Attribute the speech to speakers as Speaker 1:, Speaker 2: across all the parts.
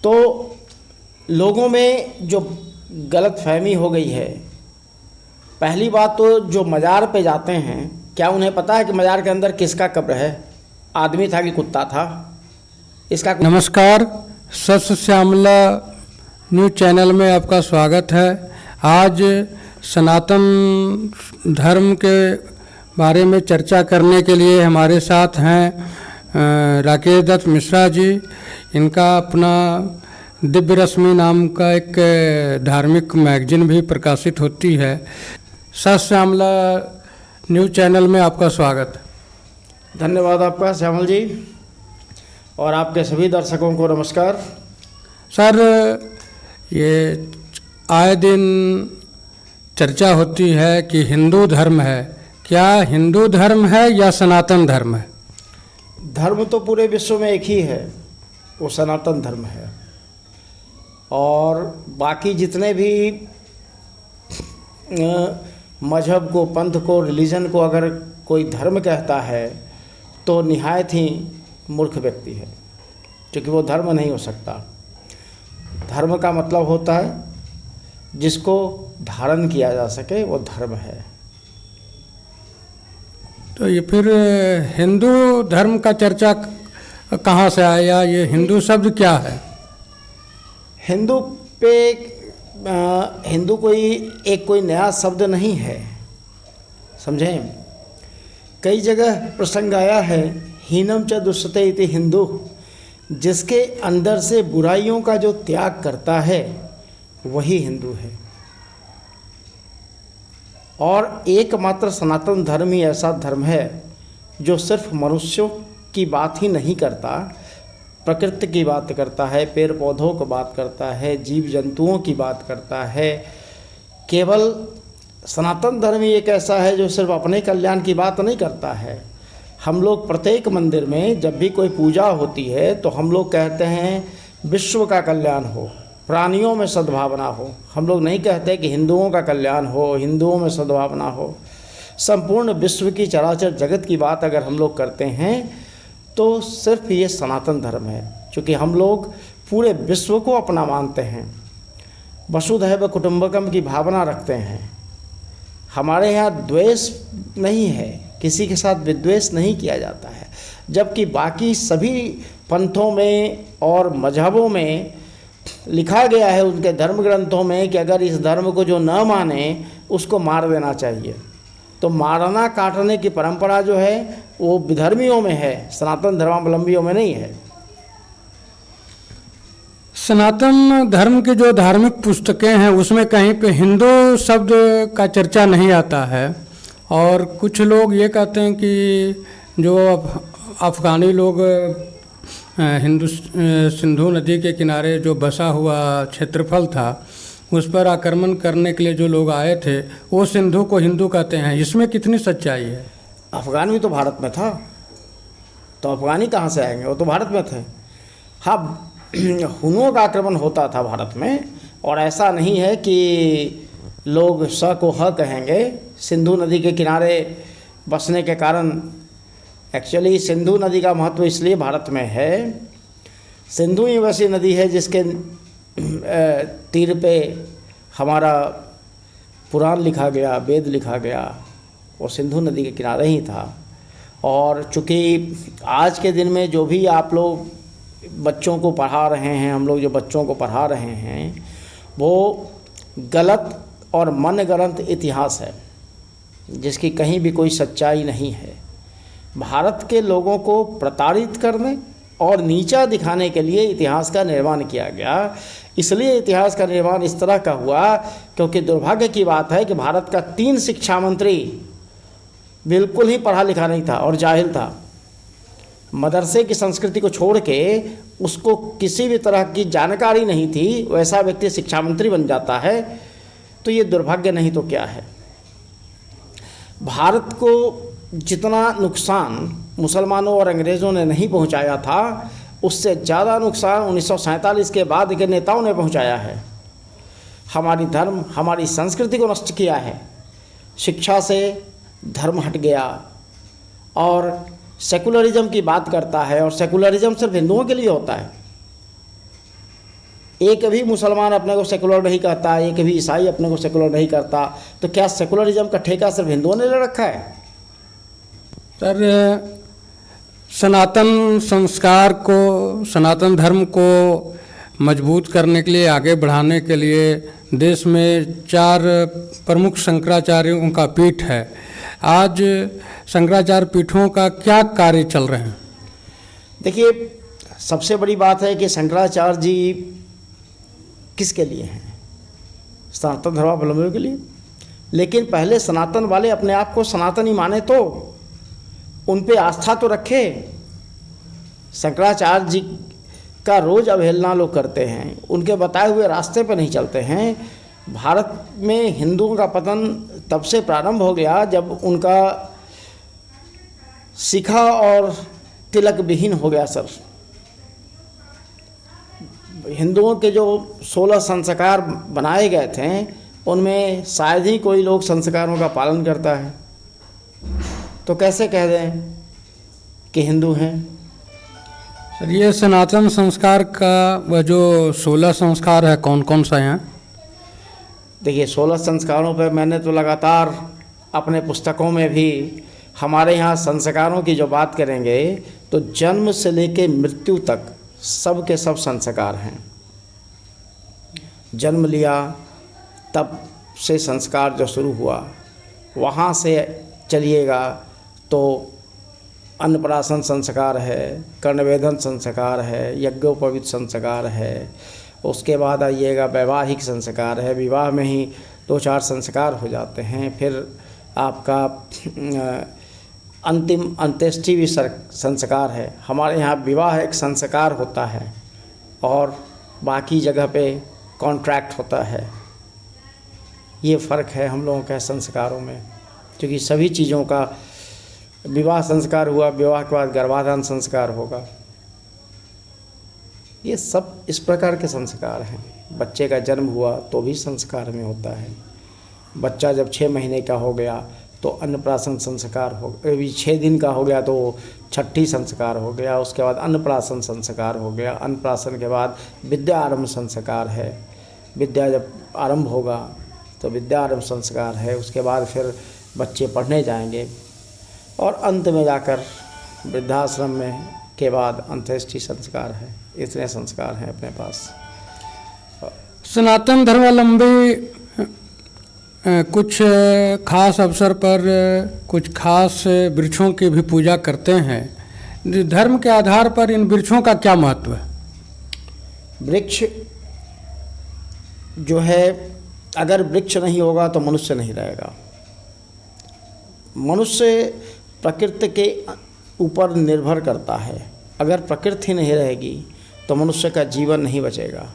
Speaker 1: तो लोगों में जो गलतफहमी हो गई है, पहली बात तो जो मज़ार पे जाते हैं, क्या उन्हें पता है कि मज़ार के अंदर किसका कब्र है? आदमी था कि कुत्ता था? इसका
Speaker 2: नमस्कार, सत्य श्यामला न्यूज़ चैनल में आपका स्वागत है। आज सनातन धर्म के बारे में चर्चा करने के लिए हमारे साथ हैं राकेश दत्त मिश्रा जी। इनका अपना दिव्य रश्मि नाम का एक धार्मिक मैगजीन भी प्रकाशित होती है। सत्य श्यामला न्यूज़ चैनल में आपका स्वागत।
Speaker 1: धन्यवाद आपका श्यामल जी, और आपके सभी दर्शकों को नमस्कार।
Speaker 2: सर, ये आए दिन चर्चा होती है कि हिंदू धर्म है। क्या हिंदू धर्म है या सनातन धर्म है?
Speaker 1: धर्म तो पूरे विश्व में एक ही है, वो सनातन धर्म है। और बाकी जितने भी मजहब को, पंथ को, रिलीजन को अगर कोई धर्म कहता है तो निहायत ही मूर्ख व्यक्ति है, क्योंकि वो धर्म नहीं हो सकता। धर्म का मतलब होता है जिसको धारण किया जा सके, वो धर्म है।
Speaker 2: तो ये फिर हिंदू धर्म का चर्चा कहाँ से आया? ये हिंदू शब्द क्या है?
Speaker 1: हिंदू पे हिंदू कोई नया शब्द नहीं है, समझें। कई जगह प्रसंग आया है, हीनम च दुष्यते इति हिंदू, जिसके अंदर से बुराइयों का जो त्याग करता है वही हिंदू है। और एकमात्र सनातन धर्म ही ऐसा धर्म है जो सिर्फ मनुष्यों की बात ही नहीं करता, प्रकृति की बात करता है, पेड़ पौधों की बात करता है, जीव जंतुओं की बात करता है। केवल सनातन धर्म ही एक ऐसा है जो सिर्फ अपने कल्याण की बात नहीं करता है। हम लोग प्रत्येक मंदिर में जब भी कोई पूजा होती है तो हम लोग कहते हैं विश्व का कल्याण हो, प्राणियों में सद्भावना हो। हम लोग नहीं कहते कि हिंदुओं का कल्याण हो, हिंदुओं में सद्भावना हो। संपूर्ण विश्व की चराचर जगत की बात अगर हम लोग करते हैं तो सिर्फ ये सनातन धर्म है, क्योंकि हम लोग पूरे विश्व को अपना मानते हैं। वसुधैव कुटुंबकम की भावना रखते हैं। हमारे यहाँ द्वेष नहीं है, किसी के साथ विद्वेष नहीं किया जाता है। जबकि बाकी सभी पंथों में और मजहबों में लिखा गया है, उनके धर्म ग्रंथों में, कि अगर इस धर्म को जो न माने उसको मार देना चाहिए। तो मारना काटने की परंपरा जो है वो विधर्मियों में है, सनातन धर्मावलंबियों में नहीं है।
Speaker 2: सनातन धर्म की जो धार्मिक पुस्तकें हैं उसमें कहीं पे हिंदू शब्द का चर्चा नहीं आता है। और कुछ लोग ये कहते हैं कि जो अफ़गानी लोग सिंधु नदी के किनारे जो बसा हुआ क्षेत्रफल था उस पर आक्रमण करने के लिए जो लोग आए थे वो सिंधु को हिंदू कहते हैं। इसमें कितनी सच्चाई है?
Speaker 1: अफ़गान भी तो भारत में था, तो अफ़गानी कहाँ से आएंगे? वो तो भारत में थे। हाँ, हुनुओं का आक्रमण होता था भारत में, और ऐसा नहीं है कि लोग स को ह कहेंगे। सिंधु नदी के किनारे बसने के कारण, एक्चुअली सिंधु नदी का महत्व इसलिए भारत में है, सिंधु ही वैसी नदी है जिसके तीर पे हमारा पुराण लिखा गया, वेद लिखा गया, वो सिंधु नदी के किनारे ही था। और चूँकि आज के दिन में जो भी आप लोग बच्चों को पढ़ा रहे हैं, हम लोग जो बच्चों को पढ़ा रहे हैं, वो गलत और मनगढ़ंत इतिहास है जिसकी कहीं भी कोई सच्चाई नहीं है। भारत के लोगों को प्रताड़ित करने और नीचा दिखाने के लिए इतिहास का निर्माण किया गया। इसलिए इतिहास का निर्माण इस तरह का हुआ क्योंकि दुर्भाग्य की बात है कि भारत का 3 शिक्षा मंत्री बिल्कुल ही पढ़ा लिखा नहीं था और जाहिल था। मदरसे की संस्कृति को छोड़ के उसको किसी भी तरह की जानकारी नहीं थी, वैसा व्यक्ति शिक्षा मंत्री बन जाता है, तो ये दुर्भाग्य नहीं तो क्या है। भारत को जितना नुकसान मुसलमानों और अंग्रेज़ों ने नहीं पहुंचाया था, उससे ज़्यादा नुकसान 1947 के बाद के नेताओं ने पहुंचाया है। हमारी धर्म, हमारी संस्कृति को नष्ट किया है। शिक्षा से धर्म हट गया और सेकुलरिज्म की बात करता है, और सेकुलरिज्म सिर्फ हिंदुओं के लिए होता है। एक भी मुसलमान अपने को सेकुलर नहीं कहता, एक भी ईसाई अपने को सेकुलर नहीं करता, तो क्या सेकुलरिज्म का ठेका सिर्फ हिंदुओं ने ले रखा है?
Speaker 2: सर, सनातन संस्कार को, सनातन धर्म को मजबूत करने के लिए, आगे बढ़ाने के लिए देश में 4 प्रमुख शंकराचार्यों का पीठ है। आज शंकराचार्य पीठों का क्या कार्य चल रहे हैं?
Speaker 1: देखिए, सबसे बड़ी बात है कि शंकराचार्य जी किसके लिए हैं? सनातन धर्मावलंबियों के लिए। लेकिन पहले सनातन वाले अपने आप को सनातनी माने तो उन पे आस्था तो रखे। शंकराचार्य जी का रोज़ अवहेलना लोग करते हैं, उनके बताए हुए रास्ते पर नहीं चलते हैं। भारत में हिंदुओं का पतन तब से प्रारंभ हो गया जब उनका शिखा और तिलक विहीन हो गया। सर, हिंदुओं के जो 16 संस्कार बनाए गए थे उनमें शायद ही कोई लोग संस्कारों का पालन करता है, तो कैसे कह दें कि हिंदू हैं?
Speaker 2: सर, ये सनातन संस्कार का वह जो 16 संस्कार है, कौन कौन सा हैं?
Speaker 1: देखिए, 16 संस्कारों पर मैंने तो लगातार अपने पुस्तकों में भी, हमारे यहाँ संस्कारों की जो बात करेंगे तो जन्म से लेकर मृत्यु तक सब के सब संस्कार हैं। जन्म लिया तब से संस्कार जो शुरू हुआ, वहाँ से चलिएगा तो अन्नप्राशन संस्कार है, कर्णवेधन संस्कार है, यज्ञोपवीत संस्कार है। उसके बाद आइएगा वैवाहिक संस्कार है, विवाह में ही 2-4 संस्कार हो जाते हैं। फिर आपका अंतिम अंत्येष्टि भी संस्कार है। हमारे यहाँ विवाह एक संस्कार होता है और बाकी जगह पे कॉन्ट्रैक्ट होता है। ये फ़र्क है हम लोगों के संस्कारों में, क्योंकि सभी चीज़ों का विवाह संस्कार हुआ, विवाह के बाद गर्भाधान संस्कार होगा। ये सब इस प्रकार के संस्कार हैं। बच्चे का जन्म हुआ तो भी संस्कार में होता है। बच्चा जब 6 महीने का हो गया तो अन्नप्राशन संस्कार हो, 6 दिन का हो गया तो छठी संस्कार हो गया। उसके बाद अन्नप्राशन संस्कार हो गया। अन्नप्राशन के बाद विद्या आरंभ संस्कार है। विद्या जब आरंभ होगा तो विद्या आरंभ संस्कार है। उसके बाद फिर बच्चे पढ़ने जाएंगे और अंत में जाकर वृद्धाश्रम में के बाद अंत्येष्टि संस्कार है। इतने संस्कार हैं अपने पास।
Speaker 2: सनातन धर्मावलंबी कुछ खास अवसर पर कुछ खास वृक्षों की भी पूजा करते हैं। धर्म के आधार पर इन वृक्षों का क्या महत्व है?
Speaker 1: वृक्ष जो है, अगर वृक्ष नहीं होगा तो मनुष्य नहीं रहेगा। मनुष्य प्रकृति के ऊपर निर्भर करता है। अगर प्रकृति नहीं रहेगी तो मनुष्य का जीवन नहीं बचेगा,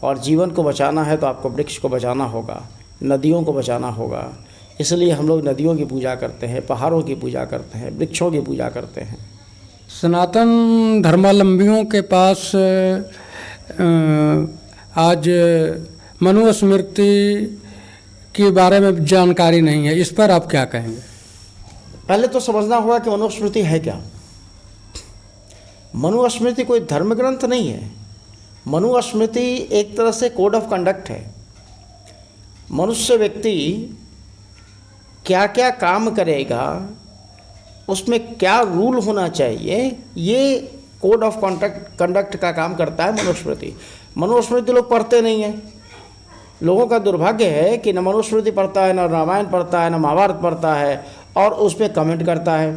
Speaker 1: और जीवन को बचाना है तो आपको वृक्ष को बचाना होगा, नदियों को बचाना होगा। इसलिए हम लोग नदियों की पूजा करते हैं, पहाड़ों की पूजा करते हैं, वृक्षों की पूजा करते हैं।
Speaker 2: सनातन धर्मावलंबियों के पास आज मनुस्मृति के बारे में जानकारी नहीं है, इस पर आप क्या कहेंगे?
Speaker 1: पहले तो समझना होगा कि मनुस्मृति है क्या। मनुस्मृति कोई धर्म ग्रंथ नहीं है। मनुस्मृति एक तरह से कोड ऑफ कंडक्ट है। मनुष्य व्यक्ति क्या क्या काम करेगा, उसमें क्या रूल होना चाहिए, ये कोड ऑफ कंडक्ट का काम करता है मनुस्मृति। मनुस्मृति लोग पढ़ते नहीं हैं। लोगों का दुर्भाग्य है कि न मनुस्मृति पढ़ता है, न रामायण पढ़ता है, न महाभारत पढ़ता है, और उस पर कमेंट करता है।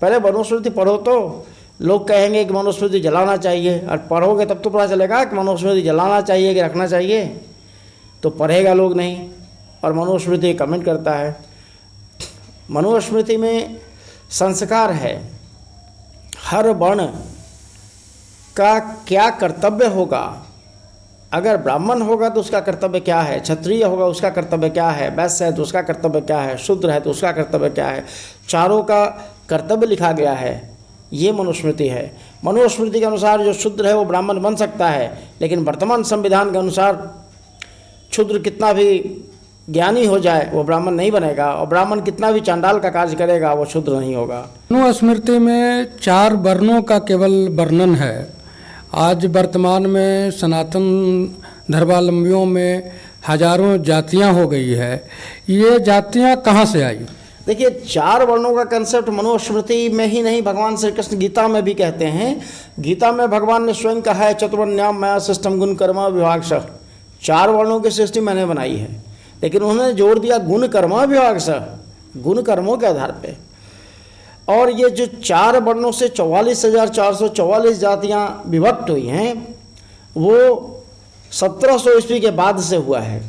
Speaker 1: पहले मनुस्मृति पढ़ो तो लोग कहेंगे कि मनुस्मृति जलाना चाहिए, और पढ़ोगे तब तो पता चलेगा कि मनुस्मृति जलाना चाहिए कि रखना चाहिए। तो पढ़ेगा लोग नहीं, और मनुस्मृति कमेंट करता है। मनुस्मृति में संस्कार है, हर वर्ण का क्या कर्तव्य होगा। अगर ब्राह्मण होगा तो उसका कर्तव्य क्या है, क्षत्रिय होगा उसका कर्तव्य क्या है, वैश्य है तो उसका कर्तव्य क्या है, शूद्र है तो उसका कर्तव्य क्या है। चारों का कर्तव्य लिखा गया है। ये मनुस्मृति है। मनुस्मृति के अनुसार जो शूद्र है वो ब्राह्मण बन सकता है, लेकिन वर्तमान संविधान के अनुसार शूद्र कितना भी ज्ञानी हो जाए वो ब्राह्मण नहीं बनेगा, और ब्राह्मण कितना भी चांडाल का कार्य करेगा वो शूद्र नहीं होगा।
Speaker 2: मनुस्मृति में 4 वर्णों का केवल वर्णन है। आज वर्तमान में सनातन धर्मावलंबियों में हजारों जातियां हो गई है, ये जातियां कहाँ से आई?
Speaker 1: देखिए, 4 वर्णों का कंसेप्ट मनुस्मृति में ही नहीं, भगवान श्री कृष्ण गीता में भी कहते हैं। गीता में भगवान ने स्वयं कहा है, चतुर्वर्ण्याम मया सिस्टम गुण कर्म विभागशः, 4 वर्णों की सृष्टि मैंने बनाई है। लेकिन उन्होंने जोड़ दिया गुण कर्म विभागशः, गुण कर्मों के आधार पे। और ये जो 4 वर्णों से 44,444 जातियां विभक्त हुई हैं, वो 1700 ईस्वी के बाद से हुआ है।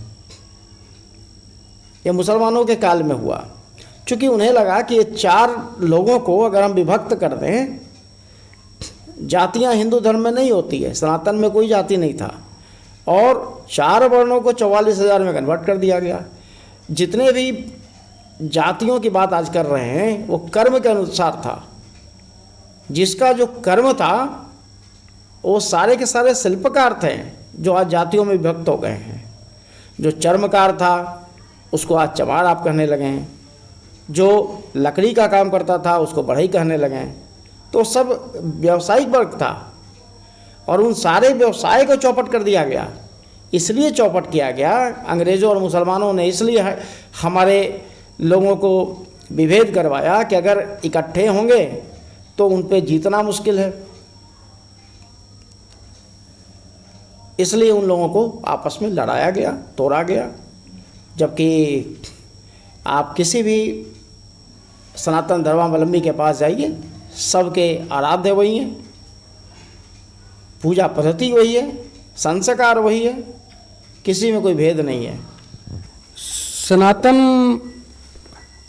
Speaker 1: ये मुसलमानों के काल में हुआ, क्योंकि उन्हें लगा कि ये 4 लोगों को अगर हम विभक्त कर दें, जातियां हिंदू धर्म में नहीं होती है, सनातन में कोई जाति नहीं था, और 4 वर्णों को 44,000 में कन्वर्ट कर दिया गया। जितने भी जातियों की बात आज कर रहे हैं वो कर्म के अनुसार था। जिसका जो कर्म था वो सारे के सारे शिल्पकार थे जो आज जातियों में विभक्त हो गए हैं। जो चर्मकार था उसको आज चमार आप कहने लगे हैं, जो लकड़ी का काम करता था उसको बढ़ई कहने लगे हैं। तो सब व्यावसायिक वर्ग था और उन सारे व्यवसाय को चौपट कर दिया गया। इसलिए चौपट किया गया अंग्रेज़ों और मुसलमानों ने, इसलिए हमारे लोगों को विभेद करवाया कि अगर इकट्ठे होंगे तो उन पे जीतना मुश्किल है। इसलिए उन लोगों को आपस में लड़ाया गया, तोड़ा गया। जबकि आप किसी भी सनातन धर्मावलंबी के पास जाइए, सबके आराध्य वही हैं, पूजा पद्धति वही है, संस्कार वही है, किसी में कोई भेद नहीं है।
Speaker 2: सनातन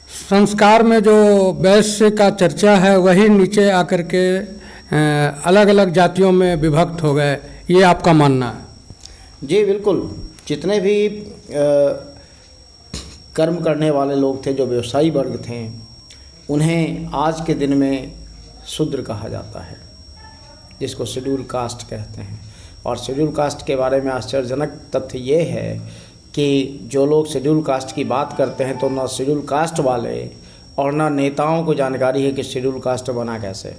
Speaker 2: संस्कार में जो वैश्य का चर्चा है वही नीचे आकर के अलग अलग जातियों में विभक्त हो गए, ये आपका मानना है?
Speaker 1: जी बिल्कुल। जितने भी कर्म करने वाले लोग थे, जो व्यवसायी वर्ग थे, उन्हें आज के दिन में शूद्र कहा जाता है, जिसको शेड्यूल कास्ट कहते हैं। और शेड्यूल कास्ट के बारे में आश्चर्यजनक तथ्य ये है कि जो लोग शेड्यूल कास्ट की बात करते हैं तो ना शेड्यूल कास्ट वाले और ना नेताओं को जानकारी है कि शेड्यूल कास्ट बना कैसे।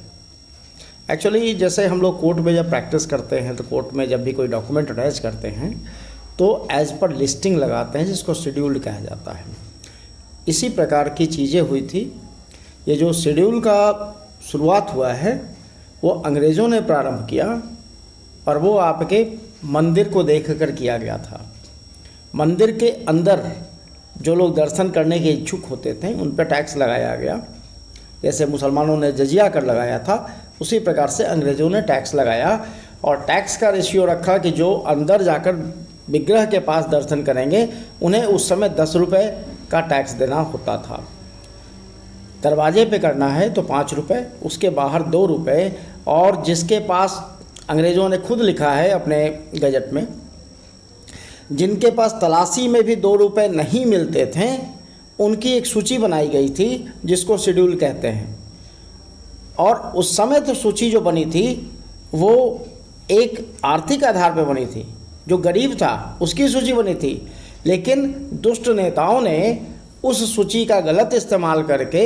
Speaker 1: एक्चुअली जैसे हम लोग कोर्ट में जब प्रैक्टिस करते हैं तो कोर्ट में जब भी कोई डॉक्यूमेंट अटैच करते हैं तो एज पर लिस्टिंग लगाते हैं, जिसको शेड्यूल्ड कहा जाता है। इसी प्रकार की चीज़ें हुई थी। ये जो शेड्यूल का शुरुआत हुआ है वो अंग्रेज़ों ने प्रारंभ किया और वो आपके मंदिर को देख कर किया गया था। मंदिर के अंदर जो लोग दर्शन करने के इच्छुक होते थे उन पर टैक्स लगाया गया। जैसे मुसलमानों ने जजिया कर लगाया था, उसी प्रकार से अंग्रेज़ों ने टैक्स लगाया और टैक्स का रेशियो रखा कि जो अंदर जाकर विग्रह के पास दर्शन करेंगे उन्हें उस समय 10 रुपये का टैक्स देना होता था। दरवाजे पे करना है तो 5 रुपये, उसके बाहर 2 रुपये, और जिसके पास अंग्रेज़ों ने खुद लिखा है अपने गजट में, जिनके पास तलाशी में भी 2 रुपये नहीं मिलते थे उनकी एक सूची बनाई गई थी जिसको शेड्यूल कहते हैं। और उस समय तो सूची जो बनी थी वो एक आर्थिक आधार पर बनी थी, जो गरीब था उसकी सूची बनी थी। लेकिन दुष्ट नेताओं ने उस सूची का गलत इस्तेमाल करके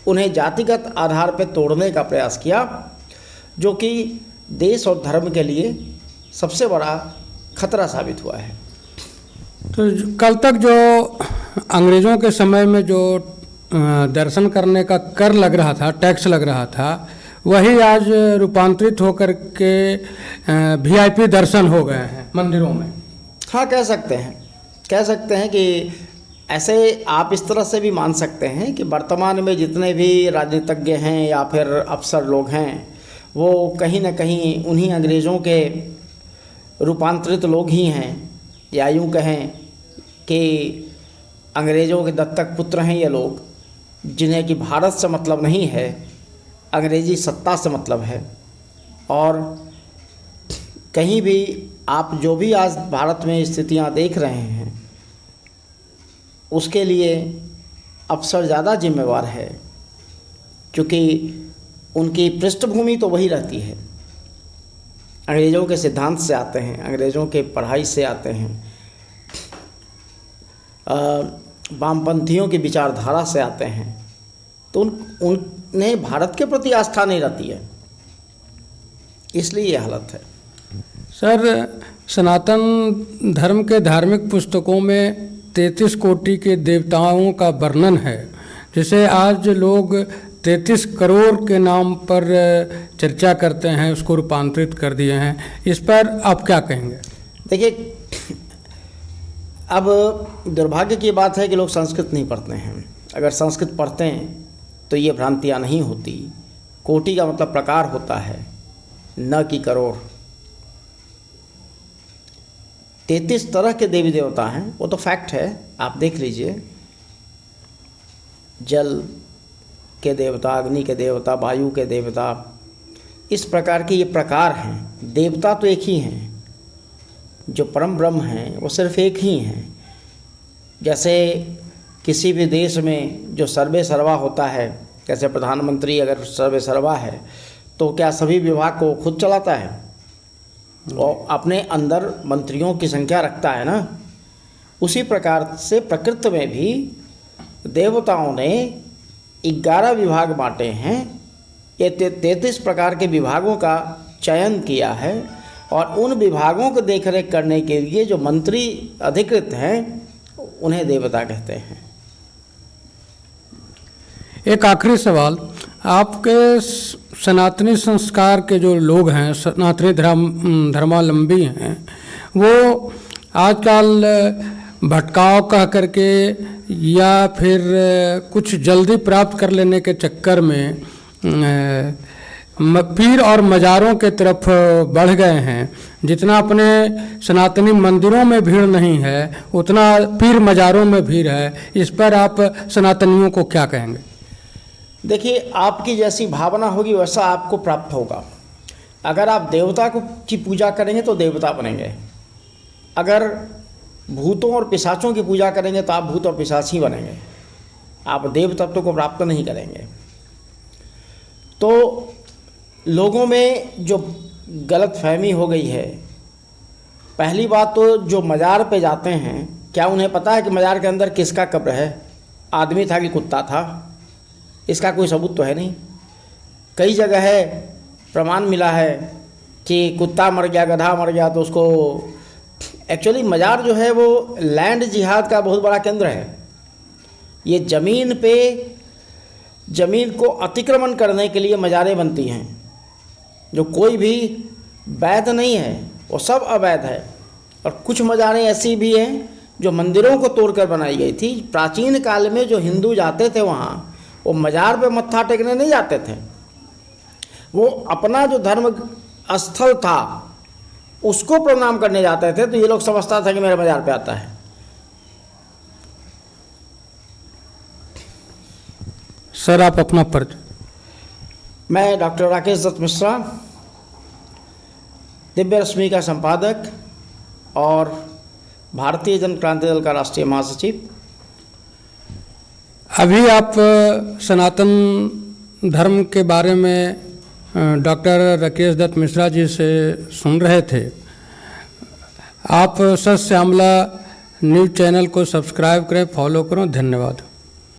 Speaker 1: उन्हें जातिगत आधार पर तोड़ने का प्रयास किया, जो कि देश और धर्म के लिए सबसे बड़ा खतरा साबित हुआ है।
Speaker 2: तो कल तक जो अंग्रेज़ों के समय में जो दर्शन करने का कर लग रहा था, टैक्स लग रहा था, वही आज रूपांतरित होकर के VIP दर्शन हो गए हैं मंदिरों में।
Speaker 1: हाँ, कह सकते हैं कि ऐसे आप इस तरह से भी मान सकते हैं कि वर्तमान में जितने भी राजनीतिज्ञ हैं या फिर अफसर लोग हैं वो कहीं ना कहीं उन्हीं अंग्रेज़ों के रूपांतरित लोग ही हैं, या यूँ कहें कि अंग्रेज़ों के दत्तक पुत्र हैं ये लोग, जिन्हें कि भारत से मतलब नहीं है, अंग्रेज़ी सत्ता से मतलब है। और कहीं भी आप जो भी आज भारत में स्थितियां देख रहे हैं उसके लिए अफसर ज़्यादा जिम्मेवार है, क्योंकि उनकी पृष्ठभूमि तो वही रहती है, अंग्रेज़ों के सिद्धांत से आते हैं, अंग्रेज़ों के पढ़ाई से आते हैं, वामपंथियों की विचारधारा से आते हैं। तो उन्हें भारत के प्रति आस्था नहीं रहती है, इसलिए ये हालत है।
Speaker 2: सर, सनातन धर्म के धार्मिक पुस्तकों में 33 कोटि के देवताओं का वर्णन है, जिसे आज लोग 33 करोड़ के नाम पर चर्चा करते हैं, उसको रूपांतरित कर दिए हैं। इस पर आप क्या कहेंगे?
Speaker 1: देखिए, अब दुर्भाग्य की बात है कि लोग संस्कृत नहीं पढ़ते हैं। अगर संस्कृत पढ़ते हैं तो ये भ्रांतियाँ नहीं होती। कोटि का मतलब प्रकार होता है, न कि करोड़। 33 तरह के देवी देवता हैं, वो तो फैक्ट है, आप देख लीजिए। जल के देवता, अग्नि के देवता, वायु के देवता, इस प्रकार के ये प्रकार हैं। देवता तो एक ही हैं, जो परम ब्रह्म हैं वो सिर्फ एक ही हैं। जैसे किसी भी देश में जो सर्वे सर्वा होता है, जैसे प्रधानमंत्री अगर सर्वे सर्वा है तो क्या सभी विभाग को खुद चलाता है? और अपने अंदर मंत्रियों की संख्या रखता है ना। उसी प्रकार से प्रकृति में भी देवताओं ने 11 विभाग बांटे हैं। ये 33 प्रकार के विभागों का चयन किया है और उन विभागों को देखरेख करने के लिए जो मंत्री अधिकृत हैं उन्हें देवता कहते हैं।
Speaker 2: एक आखिरी सवाल, आपके सनातनी संस्कार के जो लोग हैं, सनातनी धर्मावलंबी हैं, वो आजकल भटकाव कह करके या फिर कुछ जल्दी प्राप्त कर लेने के चक्कर में पीर और मज़ारों के तरफ बढ़ गए हैं। जितना अपने सनातनी मंदिरों में भीड़ नहीं है उतना पीर मज़ारों में भीड़ है। इस पर आप सनातनियों को क्या कहेंगे?
Speaker 1: देखिए, आपकी जैसी भावना होगी वैसा आपको प्राप्त होगा। अगर आप देवता की पूजा करेंगे तो देवता बनेंगे। अगर भूतों और पिशाचों की पूजा करेंगे तो आप भूत और पिशाच ही बनेंगे। आप देव तत्व को प्राप्त नहीं करेंगे। तो लोगों में जो गलतफहमी हो गई है, पहली बात तो जो मज़ार पे जाते हैं, क्या उन्हें पता है कि मज़ार के अंदर किसका कब्र है? आदमी था कि कुत्ता था? इसका कोई सबूत तो है नहीं। कई जगह है प्रमाण मिला है कि कुत्ता मर गया, गधा मर गया, तो उसको एक्चुअली मज़ार जो है वो लैंड जिहाद का बहुत बड़ा केंद्र है। ये ज़मीन को अतिक्रमण करने के लिए मज़ारें बनती हैं। जो कोई भी वैध नहीं है वो सब अवैध है। और कुछ मज़ारें ऐसी भी हैं जो मंदिरों को तोड़कर बनाई गई थी। प्राचीन काल में जो हिंदू जाते थे वहाँ, वो मज़ार पे मत्था टेकने नहीं जाते थे। वो अपना जो धर्म स्थल था उसको प्रणाम करने जाते थे। तो ये लोग समझता था कि मेरे मज़ार पे आता है।
Speaker 2: सर, आप अपना परिचय।
Speaker 1: मैं डॉक्टर राकेश दत्त मिश्रा, दिव्य रश्मि का संपादक और भारतीय जन क्रांति दल का राष्ट्रीय महासचिव।
Speaker 2: अभी आप सनातन धर्म के बारे में डॉक्टर राकेश दत्त मिश्रा जी से सुन रहे थे। आप सत्य श्यामला न्यूज़ चैनल को सब्सक्राइब करें, फॉलो करो। धन्यवाद।